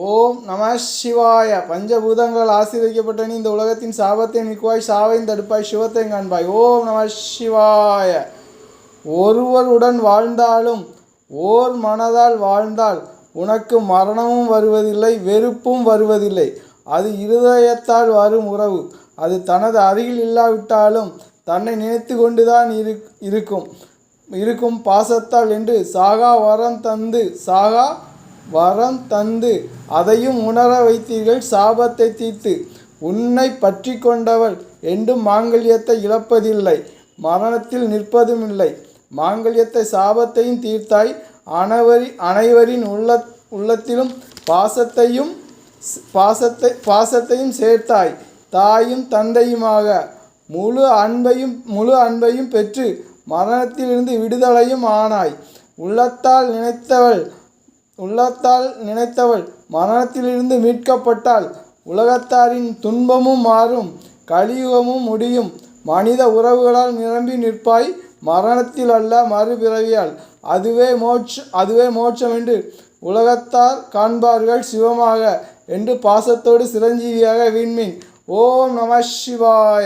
ஓம் நம சிவாய. பஞ்சபூதங்களால் ஆசீர்வதிக்கப்பட்ட நீ இந்த உலகத்தின் சாபத்தை நீக்குவாய், சாவையும் தடுப்பாய், சிவத்தை காண்பாய். ஓம் நம சிவாய. ஒருவருடன் வாழ்ந்தாலும் ஓர் மனதால் வாழ்ந்தால் உனக்கு மரணமும் வருவதில்லை, வெறுப்பும் வருவதில்லை. அது இருதயத்தால் வரும் உறவு. அது தனது அருகில் இல்லாவிட்டாலும் தன்னை நினைத்து கொண்டுதான் இருக்கும் பாசத்தால் என்று வரம் தந்து அதையும் உணர வைத்தீர்கள் சாபத்தை தீர்த்து. உன்னை பற்றி கொண்டவள் என்றும் மாங்கல்யத்தை இழப்பதில்லை, மரணத்தில் நிற்பதும் இல்லை. மாங்கல்யத்தை சாபத்தையும் தீர்த்தாய். அனைவரின் உள்ளத்திலும் பாசத்தையும் சேர்த்தாய். தாயும் தந்தையுமாக முழு அன்பையும் பெற்று மரணத்திலிருந்து விடுதலையும் ஆனாய். உள்ளத்தால் நினைத்தவள் மரணத்திலிருந்து மீட்கப்பட்டால் உலகத்தாரின் துன்பமும் மாறும், கலியுகமும் முடியும். மனித உறவுகளால் நிரம்பி நிற்பாய், மரணத்தில் அல்ல மறுபிறவியால். அதுவே மோட்சம் என்று உலகத்தார் காண்பார்கள் சிவமாக என்று பாசத்தோடு சிரஞ்சீவியாக விண்மீன். ஓம் நம சிவாய.